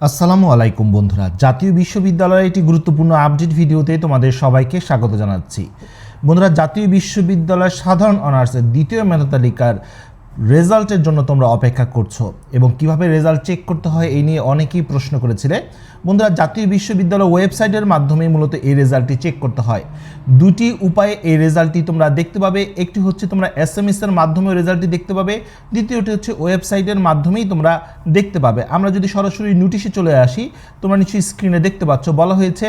আসসালামু আলাইকুম বন্ধুরা, জাতীয় বিশ্ববিদ্যালয়ের একটি গুরুত্বপূর্ণ আপডেট ভিডিওতে তোমাদের সবাইকে স্বাগত জানাচ্ছি। বন্ধুরা, জাতীয় বিশ্ববিদ্যালয়ের সাধারণ অনার্সের দ্বিতীয় মেধা তালিকার রেজাল্টের জন্য তোমরা অপেক্ষা করছো এবং কিভাবে রেজাল্ট চেক করতে হয় এই নিয়ে অনেকেই প্রশ্ন করেছিলে। বন্ধুরা, জাতীয় বিশ্ববিদ্যালয় ওয়েবসাইটের মাধ্যমে মূলত এই রেজাল্টটি চেক করতে হয়। দুটি উপায়ে এই রেজাল্টটি তোমরা দেখতে পাবে। একটি হচ্ছে তোমরা SMS এর মাধ্যমে রেজাল্টটি দেখতে পাবে, দ্বিতীয়টি হচ্ছে ওয়েবসাইটের মাধ্যমেই তোমরা দেখতে পাবে। আমরা যদি সরাসরি নোটিশে চলে আসি, তোমরা নিশ্চয়ই স্ক্রিনে দেখতে পাচ্ছ, বলা হয়েছে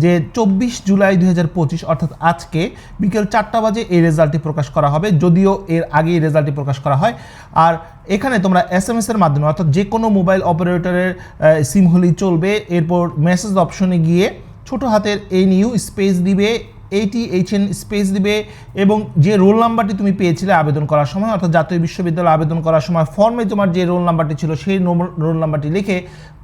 যে 24 জুলাই 2025 অর্থাৎ আজকে বিকেল 4টা বাজে এই রেজাল্টটি প্রকাশ করা হবে, যদিও এর আগে এই রেজাল্টটি প্রকাশ করা হয়। আর এখানে তোমরা SMS এর মাধ্যমে অর্থাৎ যে কোনো মোবাইল অপারেটরের সিম হলেই চলবে, এরপর মেসেজ অপশনে গিয়ে ছোট হাতের NU স্পেস দিবে, ATHN স্পেস দিবে এবং যে রোল নাম্বারটি তুমি পেয়েছিলে আবেদন করার সময়, অর্থাৎ জাতীয় বিশ্ববিদ্যালয়ে আবেদন করার সময় ফর্মে তোমার যে রোল নাম্বারটি ছিল সেই রোল নাম্বারটি লিখে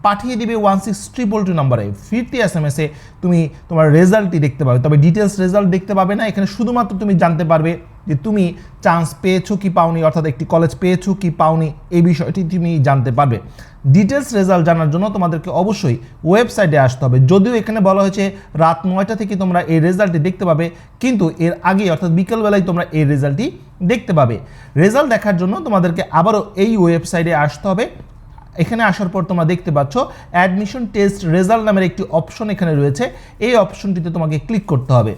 পাঠিয়ে দিবে 16222 নম্বরে। ফিরতি SMS-এ তুমি তোমার রেজাল্টটি দেখতে পাবে, তবে ডিটেলস রেজাল্ট দেখতে পাবে না। এখানে শুধুমাত্র তুমি জানতে পারবে যে তুমি চান্স পেয়েছো কি পাওনি, অর্থাৎ একটি কলেজ পেয়েছো কি পাওনি, এই বিষয়টি তুমি জানতে পারবে। ডিটেলস রেজাল্ট জানার জন্য তোমাদেরকে অবশ্যই ওয়েবসাইটে আসতে হবে। যদিও এখানে বলা হয়েছে রাত 9টা থেকে তোমরা এই রেজাল্টটি দেখতে পাবে, কিন্তু এর আগে অর্থাৎ বিকেলবেলায় তোমরা এই রেজাল্টটি দেখতে পাবে। রেজাল্ট দেখার জন্য তোমাদেরকে আবারও এই ওয়েবসাইটে আসতে হবে। এখানে আসার পর তোমরা দেখতে পাচ্ছ অ্যাডমিশন টেস্ট রেজাল্ট নামের একটি অপশন এখানে রয়েছে। এই অপশনটিতে তোমাকে ক্লিক করতে হবে।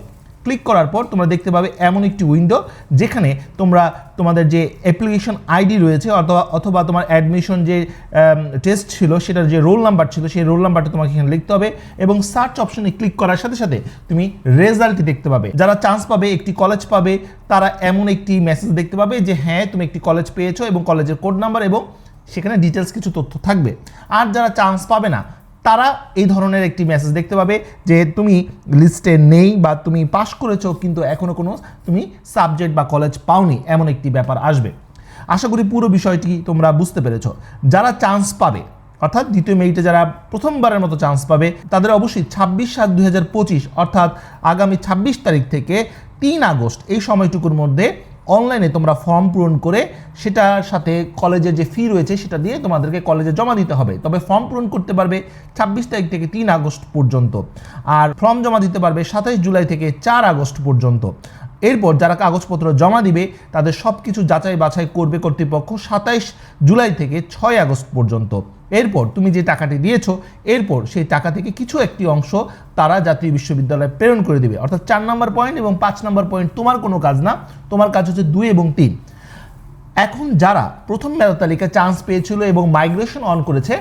ক্লিক করার পর তোমরা দেখতে পাবে এমন একটি উইন্ডো যেখানে তোমরা তোমাদের যে অ্যাপ্লিকেশন আইডি রয়েছে অথবা তোমার অ্যাডমিশন যে টেস্ট ছিল সেটার যে রোল নাম্বার ছিল সেই রোল নাম্বারটা তোমাকে এখানে লিখতে হবে এবং সার্চ অপশনে ক্লিক করার সাথে সাথে তুমি রেজাল্টটি দেখতে পাবে। যারা চান্স পাবে, একটি কলেজ পাবে, তারা এমন একটি মেসেজ দেখতে পাবে যে হ্যাঁ তুমি একটি কলেজ পেয়েছো এবং কলেজের কোড নাম্বার এবং সেখানে ডিটেলস কিছু তথ্য থাকবে। আর যারা চান্স পাবে না তারা এই ধরনের একটি মেসেজ দেখতে পাবে যে তুমি লিস্টে নেই বা তুমি পাস করেছো কিন্তু এখনও কোনো তুমি সাবজেক্ট বা কলেজ পাওনি, এমন একটি ব্যাপার আসবে। আশা করি পুরো বিষয়টি তোমরা বুঝতে পেরেছো। যারা চান্স পাবে অর্থাৎ দ্বিতীয় মেরিটে যারা প্রথমবারের মতো চান্স পাবে তাদের অবশ্যই 26/7/2025 অর্থাৎ আগামী 26 তারিখ থেকে 3 আগস্ট এই সময়টুকুর মধ্যে অনলাইনে তোমরা ফর্ম পূরণ করে সেটার সাথে কলেজের যে ফি রয়েছে সেটা দিয়ে তোমাদেরকে কলেজে জমা দিতে হবে। তবে ফর্ম পূরণ করতে পারবে 26 তারিখ থেকে 3 আগস্ট পর্যন্ত, আর ফর্ম জমা দিতে পারবে 27 জুলাই থেকে 4 আগস্ট পর্যন্ত। এরপর যারা কাগজপত্র জমা দিবে তাদের সব কিছু যাচাই বাছাই করবে কর্তৃপক্ষ 27 জুলাই থেকে 6 আগস্ট পর্যন্ত। এরপর তুমি যে টাকাটি দিয়েছো এরপর সেই টাকা থেকে কিছু একটি অংশ তারা জাতীয় বিশ্ববিদ্যালয়ে প্রেরণ করে দিবে, অর্থাৎ 4 নম্বর পয়েন্ট এবং 5 নম্বর পয়েন্ট তোমার কোনো কাজ না, তোমার কাজ হচ্ছে 2 এবং 3। এখন যারা প্রথম মেধা তালিকায় চান্স পেয়েছিল এবং মাইগ্রেশন অন করেছে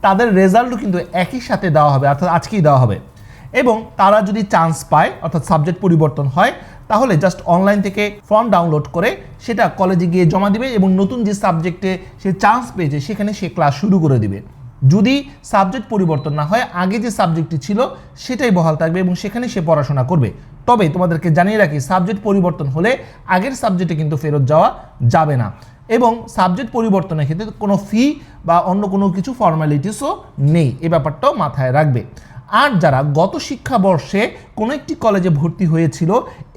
তাদের রেজাল্টও কিন্তু একই সাথে দেওয়া হবে, অর্থাৎ আজকেই দেওয়া হবে। এবং তারা যদি চান্স পায় অর্থাৎ সাবজেক্ট পরিবর্তন হয় তাহলে জাস্ট অনলাইন থেকে ফর্ম ডাউনলোড করে সেটা কলেজে গিয়ে জমা দিবে এবং নতুন যে সাবজেক্টে সে চান্স পেয়েছে সেখানে সে ক্লাস শুরু করে দিবে। যদি সাবজেক্ট পরিবর্তন না হয় আগে যে সাবজেক্টটি ছিল সেটাই বহাল থাকবে এবং সেখানে সে পড়াশোনা করবে। তবে তোমাদেরকে জানিয়ে রাখি সাবজেক্ট পরিবর্তন হলে আগের সাবজেক্টে কিন্তু ফেরত যাওয়া যাবে না এবং সাবজেক্ট পরিবর্তনের ক্ষেত্রে কোনো ফি বা অন্য কোনো কিছু ফর্মালিটিসও নেই, এই ব্যাপারটাও মাথায় রাখবে। আর যারা গত শিক্ষাবর্ষে কোনো একটি কলেজে ভর্তি হয়েছিল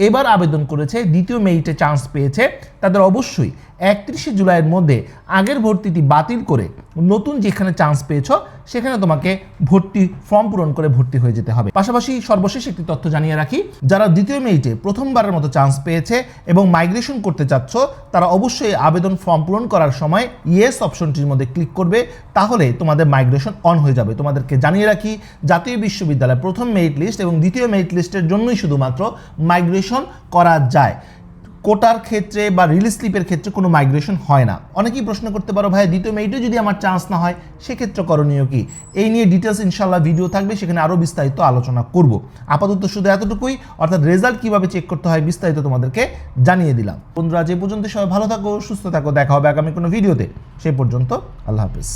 এবার আবেদন করেছে দ্বিতীয় মেরিটে চান্স পেয়েছে তাদের অবশ্যই 31 জুলাইয়ের মধ্যে আগের ভর্তিটি বাতিল করে নতুন যেখানে চান্স পেয়েছো সেখানে তোমাকে ভর্তি ফর্ম পূরণ করে ভর্তি হয়ে যেতে হবে। পাশাপাশি সর্বশেষ একটি তথ্য জানিয়ে রাখি, যারা দ্বিতীয় মেরিটে প্রথমবারের মতো চান্স পেয়েছে এবং মাইগ্রেশন করতে চাচ্ছ তারা অবশ্যই আবেদন ফর্ম পূরণ করার সময় ইয়েস অপশনটির মধ্যে ক্লিক করবে, তাহলে তোমাদের মাইগ্রেশন অন হয়ে যাবে। তোমাদেরকে জানিয়ে রাখি জাতীয় বিশ্ববিদ্যালয় প্রথম মেরিট লিস্ট এবং দ্বিতীয় মেরিট লিস্টের জন্যই শুধুমাত্র মাইগ্রেশন করা যায়। কোটার ক্ষেত্রে বা রিলিজ স্লিপের ক্ষেত্রে কোনো মাইগ্রেশন হয় না। অনেকেই প্রশ্ন করতে পারো ভাই দ্বিতীয় মেরিটে যদি আমার চান্স না হয় সেক্ষেত্রে করণীয় কি? এই নিয়ে ডিটেলস ইনশাল্লাহ ভিডিও থাকবে, সেখানে আরও বিস্তারিত আলোচনা করব। আপাতত শুধু এতটুকুই, অর্থাৎ রেজাল্ট কীভাবে চেক করতে হয় বিস্তারিত তোমাদেরকে জানিয়ে দিলাম। বন্ধুরা, যে পর্যন্ত সবাই ভালো থাকো, সুস্থ থাকো, দেখা হবে আগামী কোনো ভিডিওতে। সেই পর্যন্ত আল্লাহ হাফেজ।